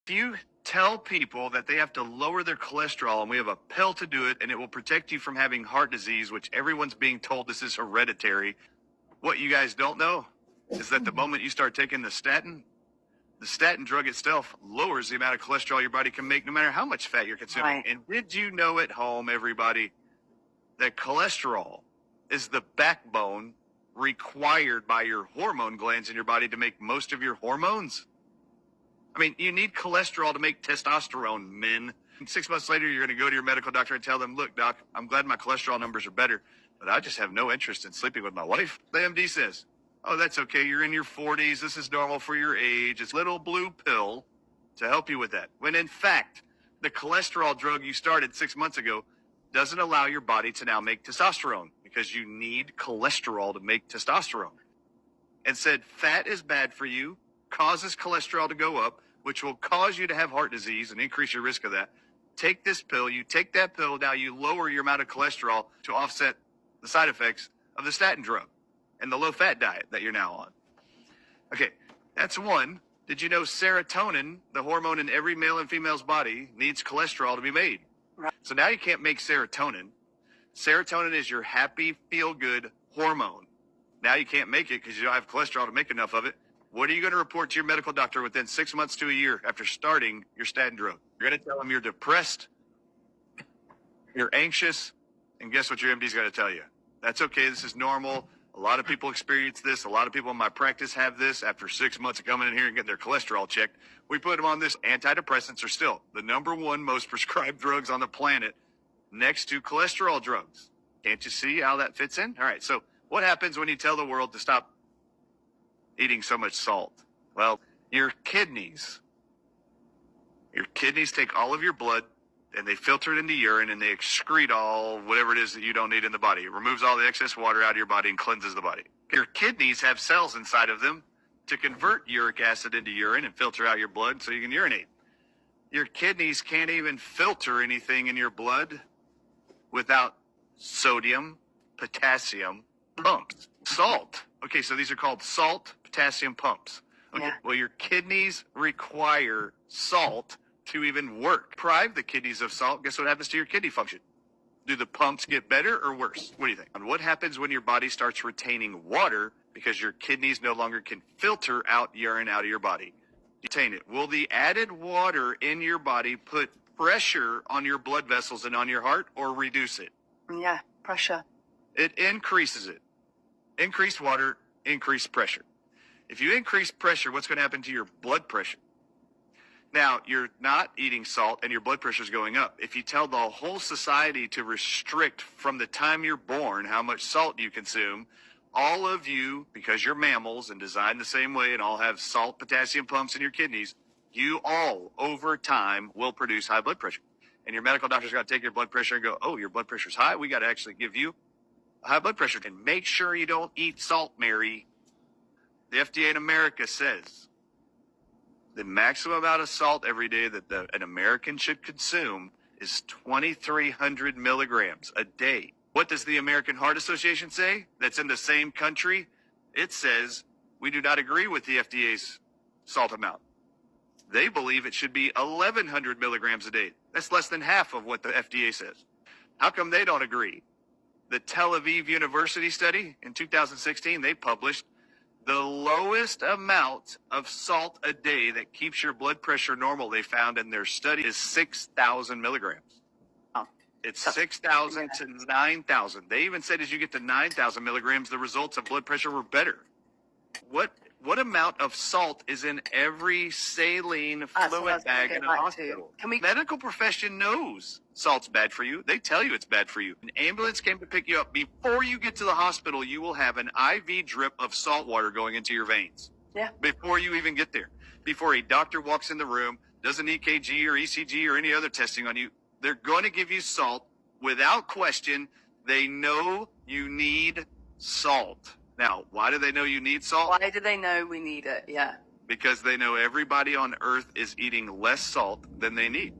If you tell people that they have to lower their cholesterol and we have a pill to do it and it will protect you from having heart disease, which everyone's being told this is hereditary, what you guys don't know is that the moment you start taking the statin drug itself lowers the amount of cholesterol your body can make no matter how much fat you're consuming. Right. And did you know at home, everybody, that cholesterol is the backbone required by your hormone glands in your body to make most of your hormones? I mean, you need cholesterol to make testosterone, men. And 6 months later, you're going to go to your medical doctor and tell them, look, doc, I'm glad my cholesterol numbers are better, but I just have no interest in sleeping with my wife. The MD says, oh, that's okay. You're in your 40s. This is normal for your age. It's a little blue pill to help you with that. When in fact, the cholesterol drug you started 6 months ago doesn't allow your body to now make testosterone because you need cholesterol to make testosterone. And said fat is bad for you, causes cholesterol to go up, which will cause you to have heart disease and increase your risk of that. Take this pill, you take that pill, now you lower your amount of cholesterol to offset the side effects of the statin drug and the low-fat diet that you're now on. Okay, that's one. Did you know serotonin, the hormone in every male and female's body, needs cholesterol to be made? Right. So now you can't make serotonin. Serotonin is your happy, feel-good hormone. Now you can't make it because you don't have cholesterol to make enough of it. What are you going to report to your medical doctor within 6 months to a year after starting your statin drug? You're going to tell them you're depressed, you're anxious, and guess what your MD's going to tell you? That's okay. This is normal. A lot of people experience this. A lot of people in my practice have this after 6 months of coming in here and getting their cholesterol checked. We put them on this. Antidepressants are still the #1 most prescribed drugs on the planet next to cholesterol drugs. Can't you see how that fits in? All right. So what happens when you tell the world to stop eating so much salt? Well, your kidneys take all of your blood and they filter it into urine and they excrete all whatever it is that you don't need in the body. It removes all the excess water out of your body and cleanses the body. Your kidneys have cells inside of them to convert uric acid into urine and filter out your blood so you can urinate. Your kidneys can't even filter anything in your blood without sodium, potassium pumps. Salt. Okay, so these are called salt potassium pumps. Okay. Yeah. Well, your kidneys require salt to even work. Deprive the kidneys of salt, guess what happens to your kidney function? Do the pumps get better or worse? What do you think? And what happens when your body starts retaining water because your kidneys no longer can filter out urine out of your body? Retain it. Will the added water in your body put pressure on your blood vessels and on your heart or reduce it? Yeah, pressure. It increases it. Increased water, increased pressure. If you increase pressure, what's going to happen to your blood pressure? Now, you're not eating salt and your blood pressure is going up. If you tell the whole society to restrict from the time you're born how much salt you consume, all of you, because you're mammals and designed the same way and all have salt potassium pumps in your kidneys, you all over time will produce high blood pressure. And your medical doctor's got to take your blood pressure and go, oh, your blood pressure's high. We got to actually give you a high blood pressure. And make sure you don't eat salt, Mary. The FDA in America says the maximum amount of salt every day that an American should consume is 2,300 milligrams a day. What does the American Heart Association say? That's in the same country. It says we do not agree with the FDA's salt amount. They believe it should be 1,100 milligrams a day. That's less than half of what the FDA says. How come they don't agree? The Tel Aviv University study in 2016, they published the lowest amount of salt a day that keeps your blood pressure normal, they found in their study, is 6,000 milligrams. Oh, it's 6,000 to 9,000. They even said as you get to 9,000 milligrams, the results of blood pressure were better. What amount of salt is in every saline fluid bag in a hospital? Medical profession knows salt's bad for you. They tell you it's bad for you. An ambulance came to pick you up. Before you get to the hospital, you will have an IV drip of salt water going into your veins. Yeah. Before you even get there. Before a doctor walks in the room, does an EKG or ECG or any other testing on you, they're going to give you salt without question. They know you need salt. Now, why do they know you need salt? Why do they know we need it? Yeah. Because they know everybody on earth is eating less salt than they need.